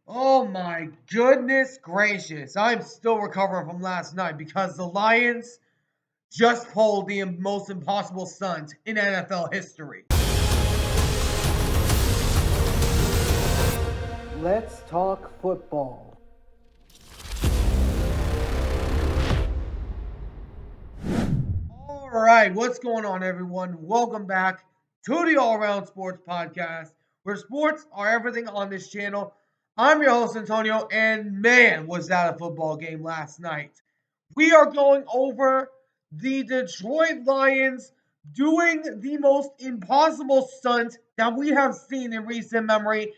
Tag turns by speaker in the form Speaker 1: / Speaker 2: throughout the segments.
Speaker 1: Oh my goodness gracious. I'm still recovering from last night because the Lions just pulled the most impossible stunt in NFL history.
Speaker 2: Let's talk football.
Speaker 1: All right, what's going on, everyone? Welcome back to the All Around Sports Podcast, where sports are everything on this channel. I'm your host, Antonio, and man, was that a football game last night. We are going over the Detroit Lions doing the most impossible stunt that we have seen in recent memory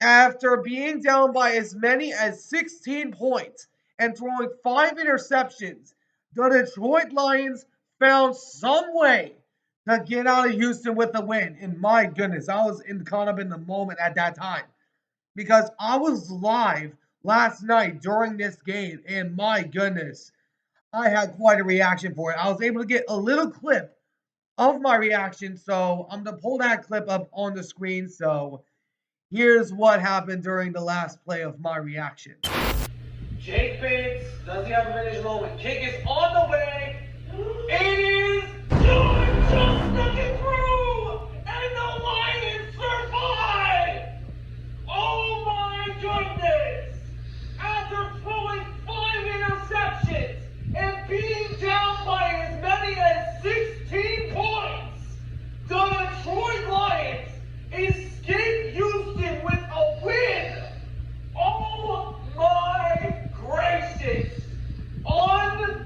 Speaker 1: after being down by as many as 16 points and throwing 5 interceptions. The Detroit Lions found some way to get out of Houston with a win. And my goodness, I was caught up in the moment at that time because I was live last night during this game, and my goodness, I had quite a reaction for it. I was able to get a little clip of my reaction, so I'm gonna pull that clip up on the screen. So here's what happened during the last play of my reaction.
Speaker 3: Jake Bates does he have a vintage moment? Kick is on the way. It is good, just looking through, and the Lions survive. Oh my goodness! After throwing 5 interceptions and being down by as many as 16 points, the Detroit Lions escape Houston with a win. Oh my gracious! Unbelievable!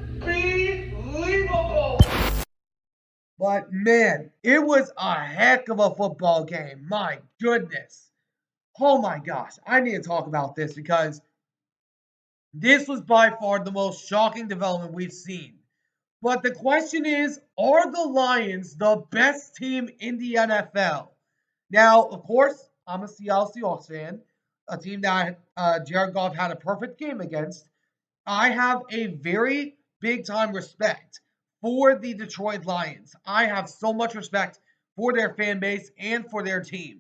Speaker 1: But man, it was a heck of a football game. My goodness. Oh my gosh. I need to talk about this because this was by far the most shocking development we've seen. But the question is, are the Lions the best team in the NFL? Now, of course, I'm a Seattle Seahawks fan, a team that Jared Goff had a perfect game against. I have a very big time respect for the Detroit Lions. I have so much respect for their fan base and for their team.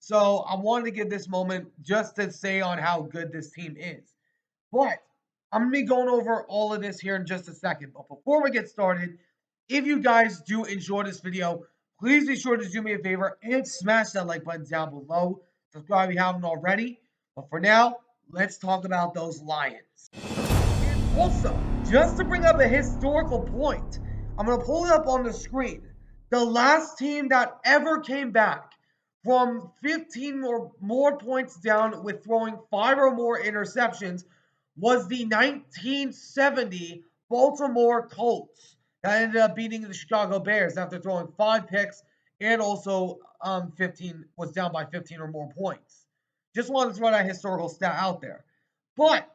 Speaker 1: So I wanted to give this moment just to say on how good this team is. But I'm going to be going over all of this here in just a second. But before we get started, if you guys do enjoy this video, please be sure to do me a favor and smash that like button down below. Subscribe if you haven't already. But for now, let's talk about those Lions. And also, just to bring up a historical point, I'm going to pull it up on the screen. The last team that ever came back from 15 or more points down with throwing 5 or more interceptions was the 1970 Baltimore Colts that ended up beating the Chicago Bears after throwing 5 picks and also 15 was down by 15 or more points. Just wanted to throw that historical stat out there. But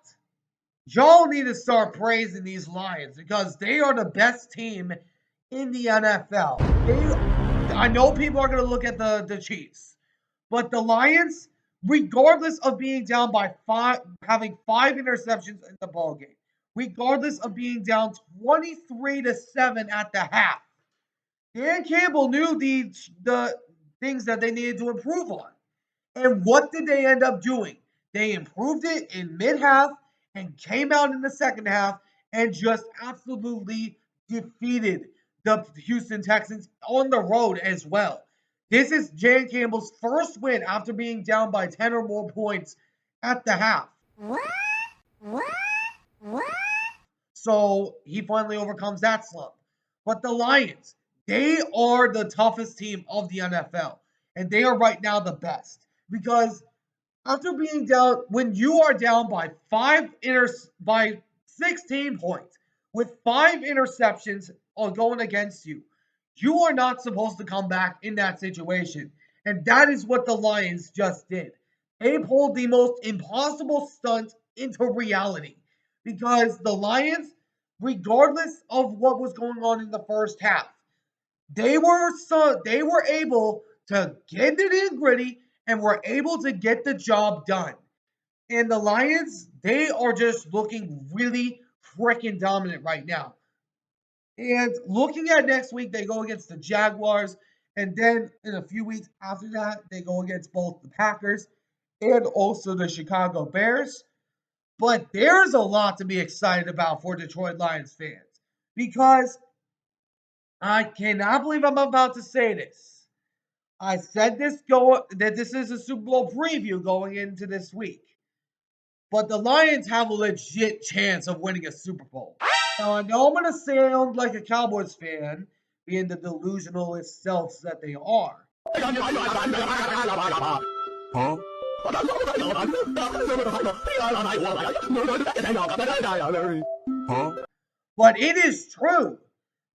Speaker 1: y'all need to start praising these Lions because they are the best team in the NFL. I know people are going to look at the Chiefs, but the Lions, regardless of being down by 5, having 5 interceptions in the ball game, regardless of being down 23-7 at the half, Dan Campbell knew the things that they needed to improve on. And what did they end up doing? They improved it in mid-half and came out in the second half and just absolutely defeated the Houston Texans on the road as well. This is Jan Campbell's first win after being down by 10 or more points at the half.
Speaker 4: What?
Speaker 1: So he finally overcomes that slump. But the Lions, they are the toughest team of the NFL. And they are right now the best. Because after being down, when you are down by by 16 points with 5 interceptions going against you, you are not supposed to come back in that situation. And that is what the Lions just did. They pulled the most impossible stunt into reality because the Lions, regardless of what was going on in the first half, they were able to get it in gritty and were able to get the job done. And the Lions, they are just looking really freaking dominant right now. And looking at next week, they go against the Jaguars. And then in a few weeks after that, they go against both the Packers and also the Chicago Bears. But there's a lot to be excited about for Detroit Lions fans because I cannot believe I'm about to say this. I said that this is a Super Bowl preview going into this week. But the Lions have a legit chance of winning a Super Bowl. Now, I know I'm going to sound like a Cowboys fan, being the delusionalist selves that they are.
Speaker 4: Huh? Huh?
Speaker 1: But it is true.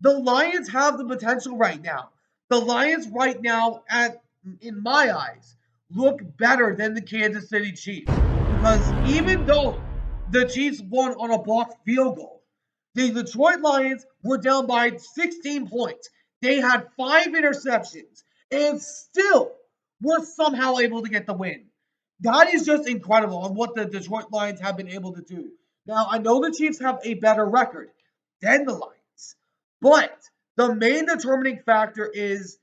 Speaker 1: The Lions have the potential right now. The Lions right now, in my eyes, look better than the Kansas City Chiefs. Because even though the Chiefs won on a blocked field goal, the Detroit Lions were down by 16 points. They had 5 interceptions and still were somehow able to get the win. That is just incredible on what the Detroit Lions have been able to do. Now, I know the Chiefs have a better record than the Lions, but the main determining factor is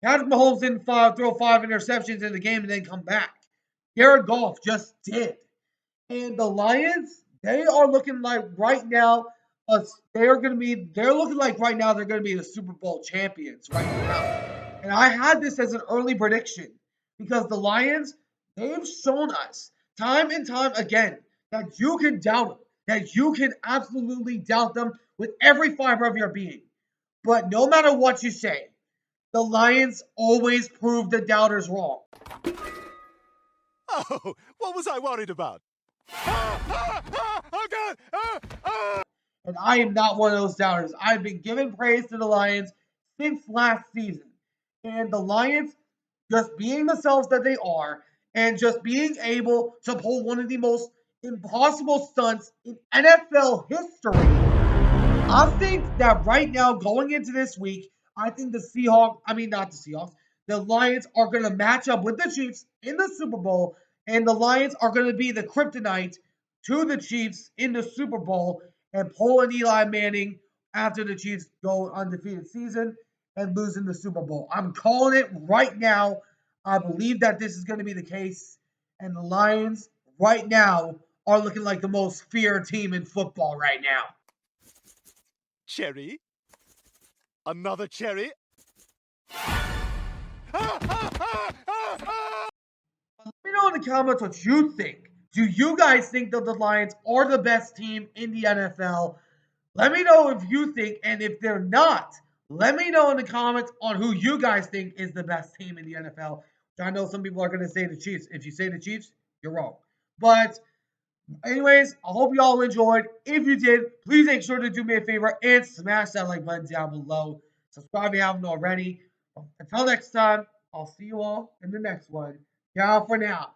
Speaker 1: Patrick Mahomes didn't throw 5 interceptions in the game and then come back. Jared Goff just did. And the Lions, they are looking like right now, they're looking like right now they're going to be the Super Bowl champions right now. And I had this as an early prediction because the Lions, they've shown us time and time again that you can doubt them, that you can absolutely doubt them with every fiber of your being. But no matter what you say, the Lions always prove the doubters wrong.
Speaker 4: Oh, what was I worried about? Oh, God!
Speaker 1: And I am not one of those doubters. I've been giving praise to the Lions since last season. And the Lions, just being themselves that they are, and just being able to pull one of the most impossible stunts in NFL history, I think that right now, going into this week, I think not the Seahawks, the Lions are going to match up with the Chiefs in the Super Bowl, and the Lions are going to be the kryptonite to the Chiefs in the Super Bowl and pull an Eli Manning after the Chiefs go undefeated season and lose in the Super Bowl. I'm calling it right now. I believe that this is going to be the case, and the Lions right now are looking like the most feared team in football right now.
Speaker 4: Cherry? Another cherry?
Speaker 1: Let me know in the comments what you think. Do you guys think that the Lions are the best team in the NFL? Let me know if you think, and if they're not, let me know in the comments on who you guys think is the best team in the NFL. I know some people are going to say the Chiefs. If you say the Chiefs, you're wrong. But anyways, I hope you all enjoyed. If you did, please make sure to do me a favor and smash that like button down below. Subscribe if you haven't already. Until next time, I'll see you all in the next one. Ciao for now.